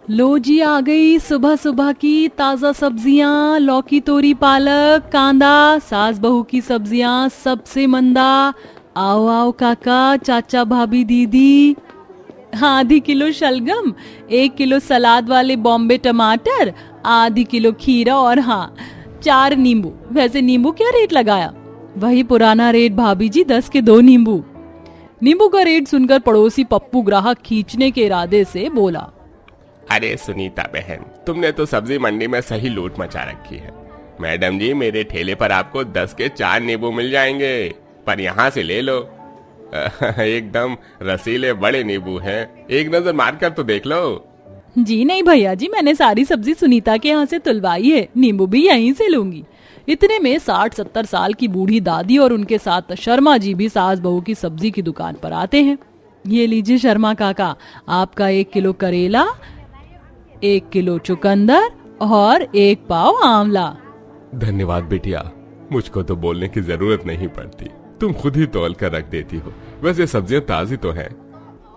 लो जी, आ गई सुबह सुबह की ताजा सब्जियां, लौकी तोरी पालक कांदा, सास बहू की सब्जियां सबसे मंदा। आओ आओ काका चाचा भाभी दीदी। हाँ, आधी किलो शलगम, 1 किलो सलाद वाले बॉम्बे टमाटर, आधी किलो खीरा और हाँ 4 नींबू। वैसे नींबू क्या रेट लगाया? वही पुराना रेट भाभी जी, 10 के 2 नींबू। नींबू का रेट सुनकर पड़ोसी पप्पू ग्राहक खींचने के इरादे से बोला। अरे सुनीता बहन, तुमने तो सब्जी मंडी में सही लूट मचा रखी है। मैडम जी, मेरे ठेले पर आपको 10 के 4 नींबू मिल जाएंगे, पर यहाँ से ले लो। एकदम रसीले बड़े नींबू हैं, एक नजर मारकर तो देख लो। जी नहीं भैया जी, मैंने सारी सब्जी सुनीता के यहाँ से तुलवाई है, नींबू भी यहीं से लूंगी। इतने में 60-70 साल की बूढ़ी दादी और उनके साथ शर्मा जी भी सास बहू की सब्जी की दुकान पर आते हैं। ये लीजिए शर्मा काका, आपका 1 किलो करेला, 1 किलो चुकंदर और 1 पाव आंवला। धन्यवाद बिटिया, मुझको तो बोलने की जरूरत नहीं पड़ती, तुम खुद ही तौल कर रख देती हो। वैसे सब्जियां ताजी तो हैं।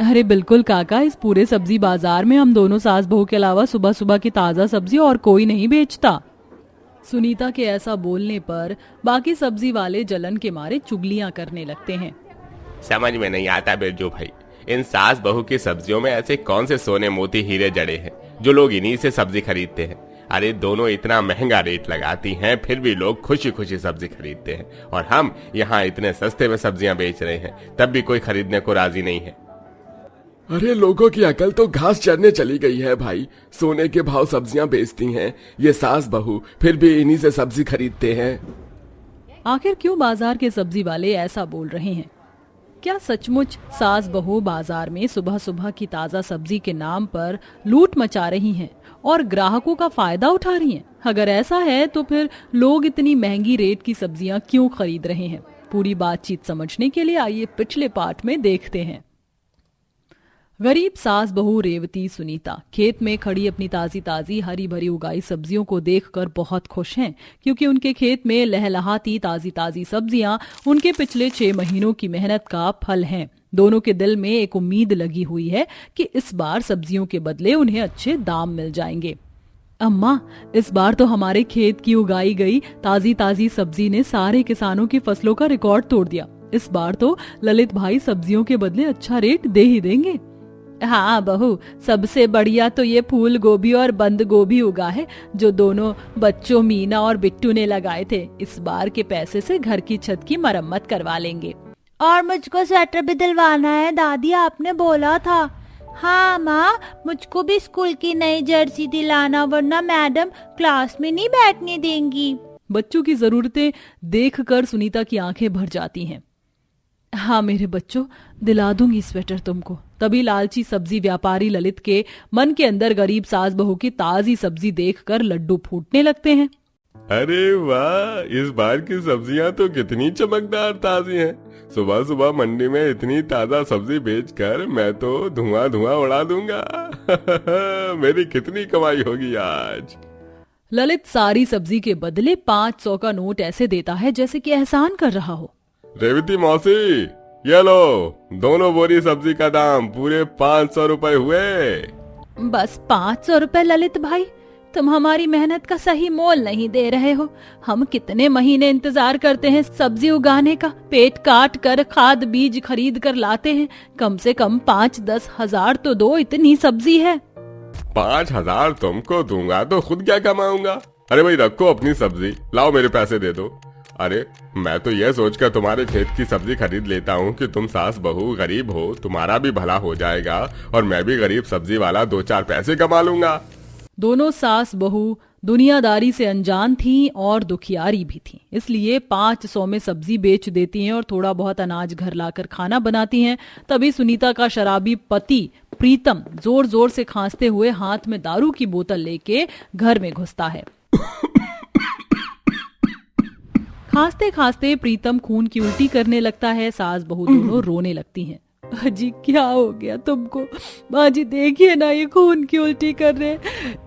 अरे बिल्कुल काका, इस पूरे सब्जी बाजार में हम दोनों सास बहू के अलावा सुबह सुबह की ताजा सब्जी और कोई नहीं बेचता। सुनीता के ऐसा बोलने पर बाकी सब्जी वाले जलन के मारे चुगलियां करने लगते हैं। समझ में नहीं आता बिरजू भाई, इन सास बहू की सब्जियों में ऐसे कौन से सोने मोती हीरे जड़े हैं जो लोग इन्हीं से सब्जी खरीदते हैं। अरे दोनों इतना महंगा रेट लगाती हैं, फिर भी लोग खुशी खुशी सब्जी खरीदते हैं, और हम यहाँ इतने सस्ते में सब्जियां बेच रहे हैं, तब भी कोई खरीदने को राजी नहीं है। अरे लोगों की अकल तो घास चरने चली गई है भाई। सोने के भाव सब्जियां बेचती हैं ये सास बहू, फिर भी इन्हीं से सब्जी खरीदते हैं। आखिर क्यों बाजार के सब्जी वाले ऐसा बोल रहे हैं? क्या सचमुच सास बहू बाजार में सुबह सुबह की ताजा सब्जी के नाम पर लूट मचा रही हैं और ग्राहकों का फायदा उठा रही हैं? अगर ऐसा है तो फिर लोग इतनी महंगी रेट की सब्जियां क्यों खरीद रहे हैं? पूरी बातचीत समझने के लिए आइए पिछले पार्ट में देखते हैं। गरीब सास बहू रेवती सुनीता खेत में खड़ी अपनी ताजी ताजी हरी भरी उगाई सब्जियों को देखकर बहुत खुश हैं, क्योंकि उनके खेत में लहलहाती ताजी ताजी सब्जियां उनके पिछले 6 महीनों की मेहनत का फल हैं। दोनों के दिल में एक उम्मीद लगी हुई है कि इस बार सब्जियों के बदले उन्हें अच्छे दाम मिल जाएंगे। अम्मा, इस बार तो हमारे खेत की उगाई गई ताजी ताजी सब्जी ने सारे किसानों की फसलों का रिकॉर्ड तोड़ दिया। इस बार तो ललित भाई सब्जियों के बदले अच्छा रेट दे ही देंगे। हाँ बहू, सबसे बढ़िया तो ये फूल गोभी और बंद गोभी उगा है, जो दोनों बच्चों मीना और बिट्टू ने लगाए थे। इस बार के पैसे से घर की छत की मरम्मत करवा लेंगे। और मुझको स्वेटर भी दिलवाना है, दादी आपने बोला था। हाँ माँ, मुझको भी स्कूल की नई जर्सी दिलाना, वरना मैडम क्लास में नहीं बैठने देंगी। बच्चों की जरूरतें देखकर सुनीता की आंखें भर जाती हैं। हाँ मेरे बच्चों, दिला दूंगी स्वेटर तुमको। तभी लालची सब्जी व्यापारी ललित के मन के अंदर गरीब सास बहू की ताजी सब्जी देखकर लड्डू फूटने लगते हैं। अरे वाह, इस बार की सब्जियां तो कितनी चमकदार ताजी हैं। सुबह सुबह मंडी में इतनी ताजा सब्जी बेचकर मैं तो धुआं धुआं उड़ा दूंगा। मेरी कितनी कमाई होगी आज। ललित सारी सब्जी के बदले 500 का नोट ऐसे देता है जैसे कि एहसान कर रहा हो। रेवती मौसी, ये लो, दोनों बोरी सब्जी का दाम पूरे 500 रुपए हुए। बस 500 रुपए ललित भाई? तुम हमारी मेहनत का सही मोल नहीं दे रहे हो। हम कितने महीने इंतजार करते हैं सब्जी उगाने का, पेट काट कर खाद बीज खरीद कर लाते हैं। कम से कम 5-10 हजार तो दो, इतनी सब्जी है। 5,000 तुमको दूंगा तो खुद क्या कमाऊंगा? अरे भाई रखो अपनी सब्जी, लाओ मेरे पैसे दे दो। अरे मैं तो यह सोचकर तुम्हारे खेत की सब्जी खरीद लेता हूँ कि तुम सास बहू गरीब हो, तुम्हारा भी भला हो जाएगा और मैं भी गरीब सब्जी वाला 2-4 पैसे कमा लूंगा। दोनों सास बहू दुनियादारी से अनजान थीं और दुखियारी भी थीं, इसलिए 500 में सब्जी बेच देती हैं और थोड़ा बहुत अनाज घर लाकर खाना बनाती हैं। तभी सुनीता का शराबी पति प्रीतम जोर जोर से खांसते हुए हाथ में दारू की बोतल लेके घर में घुसता है। खांसते खांसते प्रीतम खून की उल्टी करने लगता है। सास बहू दोनों रोने लगती हैं। अजी क्या हो गया तुमको? बाजी देखिए ना, ये खून की उल्टी कर रहे,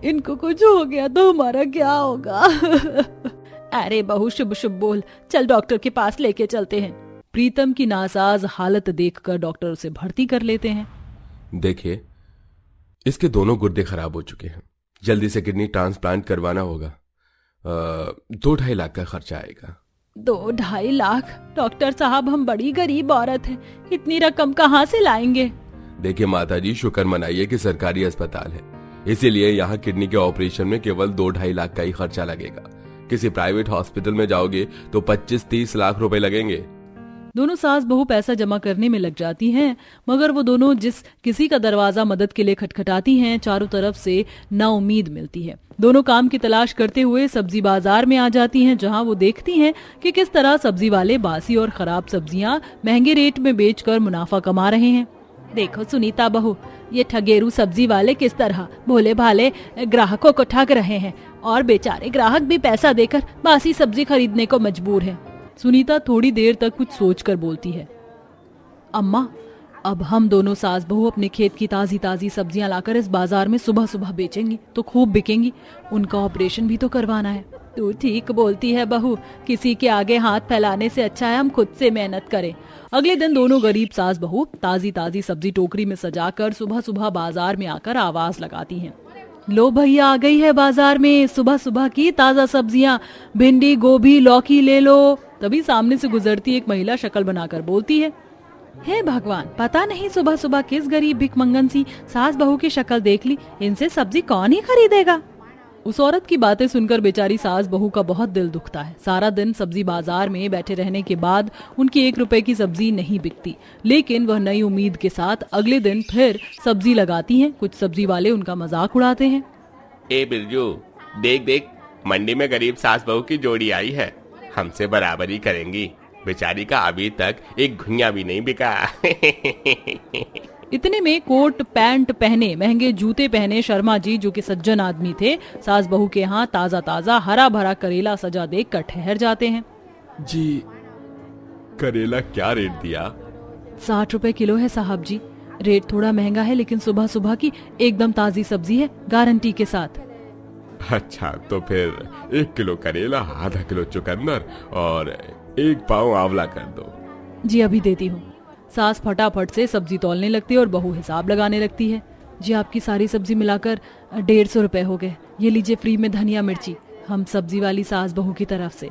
इनको कुछ हो गया तो हमारा क्या होगा? अरे बहू शुभ शुभ बोल, चल डॉक्टर के पास लेके चलते हैं। प्रीतम की नासाज हालत देखकर डॉक्टर उसे भर्ती कर लेते हैं। देखिए, इसके दोनों गुर्दे खराब हो चुके हैं, जल्दी से किडनी ट्रांसप्लांट करवाना होगा। 2-2.5 लाख का खर्चा आएगा। 2-2.5 लाख? डॉक्टर साहब, हम बड़ी गरीब औरत हैं, इतनी रकम कहाँ से लाएंगे? देखिए माताजी, शुक्र मनाइए कि सरकारी अस्पताल है, इसीलिए यहाँ किडनी के ऑपरेशन में केवल 2-2.5 लाख का ही खर्चा लगेगा। किसी प्राइवेट हॉस्पिटल में जाओगे तो 25-30 लाख रुपए लगेंगे। दोनों सास बहू पैसा जमा करने में लग जाती हैं, मगर वो दोनों जिस किसी का दरवाजा मदद के लिए खटखटाती हैं, चारों तरफ से नाउम्मीद मिलती है। दोनों काम की तलाश करते हुए सब्जी बाजार में आ जाती हैं, जहां वो देखती हैं कि किस तरह सब्जी वाले बासी और खराब सब्जियां महंगे रेट में बेचकर मुनाफा कमा रहे हैं। देखो सुनीता बहू, ये ठगेरू सब्जी वाले किस तरह भोले भाले ग्राहकों को ठग रहे हैं, और बेचारे ग्राहक भी पैसा देकर बासी सब्जी खरीदने को मजबूर है। सुनीता थोड़ी देर तक कुछ सोचकर बोलती है, अम्मा, अब हम दोनों सास बहू अपने खेत की ताजी ताजी सब्जियां लाकर इस बाजार में सुबह सुबह बेचेंगी तो खूब बिकेंगी। उनका ऑपरेशन भी तो करवाना है। तू ठीक बोलती है बहू, किसी के आगे हाथ फैलाने से अच्छा है हम खुद से मेहनत करें। अगले दिन दोनों गरीब सास बहू ताजी ताजी सब्जी टोकरी में सजाकर सुबह सुबह बाजार में आकर आवाज लगाती हैं, लो भैया, आ गई है बाजार में सुबह सुबह की ताजा सब्जियां, भिंडी, गोभी, लौकी ले लो। तभी सामने से गुजरती एक महिला शक्ल बनाकर बोलती है, हे भगवान, पता नहीं सुबह सुबह किस गरीब भिखमंगन सी सास बहू की शक्ल देख ली, इनसे सब्जी कौन ही खरीदेगा। उस औरत की बातें सुनकर बेचारी सास बहू का बहुत दिल दुखता है। सारा दिन सब्जी बाजार में बैठे रहने के बाद उनकी 1 रुपए की सब्जी नहीं बिकती, लेकिन वह नई उम्मीद के साथ अगले दिन फिर सब्जी लगाती हैं। कुछ सब्जी वाले उनका मजाक उड़ाते हैं, ए बिरजू, देख देख, मंडी में गरीब सास बहू की जोड़ी आई है, हमसे बराबरी करेंगी। बेचारी का अभी तक एक घुइयां भी नहीं बिका। इतने में कोट पैंट पहने, महंगे जूते पहने शर्मा जी, जो कि सज्जन आदमी थे, सास बहू के यहाँ ताजा ताजा हरा भरा करेला सजा देखकर ठहर जाते हैं। जी, करेला क्या रेट दिया? 60 रुपए किलो है साहब जी। रेट थोड़ा महंगा है, लेकिन सुबह सुबह की एकदम ताजी सब्जी है, गारंटी के साथ। अच्छा, तो फिर 1 किलो करेला, आधा किलो चुकंदर और 1 पाव आंवला कर दो। जी अभी देती हूँ। सास फटाफट से सब्जी तौलने लगती है और बहू हिसाब लगाने लगती है। जी आपकी सारी सब्जी मिलाकर 150 रुपए हो गए, ये लीजिए फ्री में धनिया मिर्ची, हम सब्जी वाली सास बहू की तरफ से।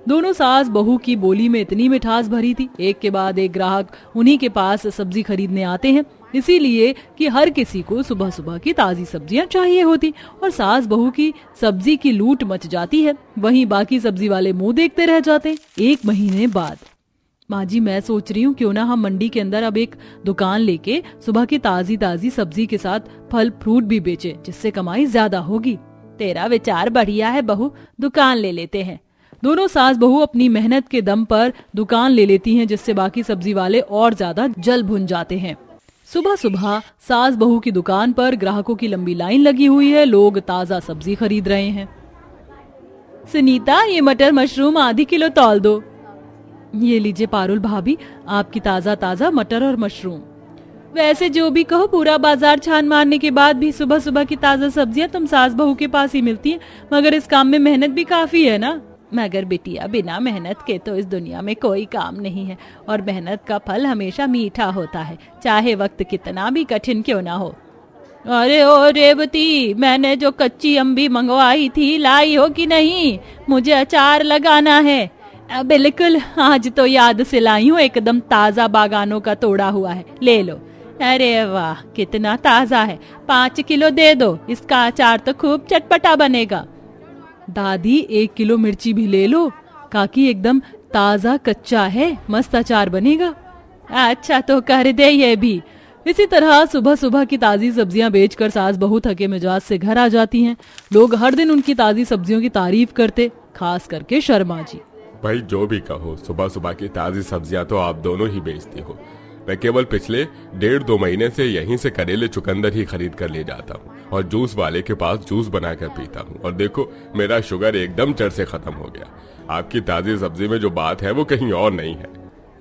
दोनों सास बहू की बोली में इतनी मिठास भरी थी, एक के बाद एक ग्राहक उन्हीं के पास सब्जी खरीदने आते हैं, इसीलिए कि हर किसी को सुबह सुबह की ताजी सब्जियां चाहिए होती और सास बहू की सब्जी की लूट मच जाती है। वहीं बाकी सब्जी वाले मुंह देखते रह जाते। 1 महीने बाद, माँ जी मैं सोच रही हूँ क्यों ना हम मंडी के अंदर अब एक दुकान लेके सुबह की ताजी ताजी सब्जी के साथ फल फ्रूट भी बेचे, जिससे कमाई ज्यादा होगी। तेरा विचार बढ़िया है बहू, दुकान ले लेते हैं। दोनों सास बहू अपनी मेहनत के दम पर दुकान ले लेती हैं, जिससे बाकी सब्जी वाले और ज्यादा जल भुन जाते हैं। सुबह सुबह सास बहू की दुकान पर ग्राहकों की लंबी लाइन लगी हुई है, लोग ताजा सब्जी खरीद रहे हैं। सुनीता, ये मटर मशरूम आधी किलो तौल दो। ये लीजिए पारुल भाभी, आपकी ताजा ताजा मटर और मशरूम। वैसे जो भी कहो, पूरा बाजार छान मारने के बाद भी सुबह सुबह की ताजा सब्जियां तुम सास बहू के पास ही मिलती हैं, मगर इस काम में मेहनत भी काफी है ना। मगर बिटिया, बिना मेहनत के तो इस दुनिया में कोई काम नहीं है, और मेहनत का फल हमेशा मीठा होता है, चाहे वक्त कितना भी कठिन क्यों ना हो। अरे ओ रेवती, मैंने जो कच्ची अम्बी मंगवाई थी लाई हो कि नहीं? मुझे अचार लगाना है। बिल्कुल, आज तो याद से लाई हूँ, एकदम ताजा बागानों का तोड़ा हुआ है, ले लो। अरे वाह, कितना ताजा है, 5 किलो दे दो, इसका अचार तो खूब चटपटा बनेगा। दादी 1 किलो मिर्ची भी ले लो, काकी एकदम ताजा कच्चा है, मस्त अचार बनेगा। अच्छा तो कर दे ये भी। इसी तरह सुबह सुबह की ताजी सब्जियां बेचकर सास बहू थके मिजाज से घर आ जाती हैं। लोग हर दिन उनकी ताजी सब्जियों की तारीफ करते, खास करके शर्मा जी। भाई जो भी कहो, सुबह सुबह की ताजी सब्जियां तो आप दोनों ही बेचती हो। मैं केवल पिछले 1.5-2 महीने से यहीं से करेले चुकंदर ही खरीद कर ले जाता हूँ और जूस वाले के पास जूस बनाकर पीता हूँ, और देखो मेरा शुगर एकदम जड़ से खत्म हो गया। आपकी ताजी सब्जी में जो बात है वो कहीं और नहीं है।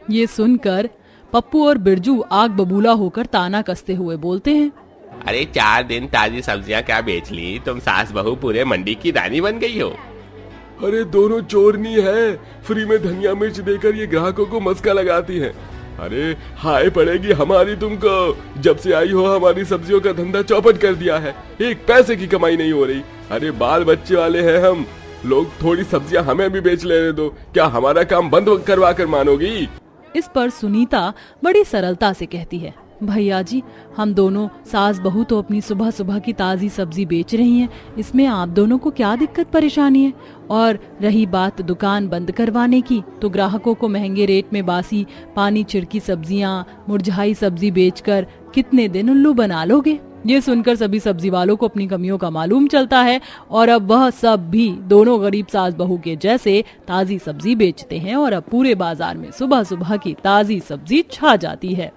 ये सुनकर पप्पू और बिरजू आग बबूला होकर ताना कसते हुए बोलते हैं, अरे 4 दिन ताजी सब्जियां क्या बेच ली, तुम सास बहू पूरे मंडी की रानी बन गई हो। अरे दोनों चोरनी है, फ्री में धनिया मिर्च देकर ये ग्राहकों को मस्का लगाती हैं। अरे हाय पड़ेगी हमारी तुमको, जब से आई हो हमारी सब्जियों का धंधा चौपट कर दिया है, एक पैसे की कमाई नहीं हो रही। अरे बाल बच्चे वाले हैं हम लोग, थोड़ी सब्जियां हमें भी बेच लेने दो, क्या हमारा काम बंद करवा कर मानोगी? इस पर सुनीता बड़ी सरलता से कहती है, भैया जी हम दोनों सास बहू तो अपनी सुबह सुबह की ताज़ी सब्जी बेच रही हैं, इसमें आप दोनों को क्या दिक्कत परेशानी है? और रही बात दुकान बंद करवाने की, तो ग्राहकों को महंगे रेट में बासी पानी छिड़की सब्जियां, मुरझाई सब्जी बेचकर कितने दिन उल्लू बना लोगे? ये सुनकर सभी सब्जी वालों को अपनी कमियों का मालूम चलता है और अब वह सब भी दोनों गरीब सास बहू के जैसे ताज़ी सब्जी बेचते हैं और अब पूरे बाजार में सुबह सुबह की ताज़ी सब्जी छा जाती है।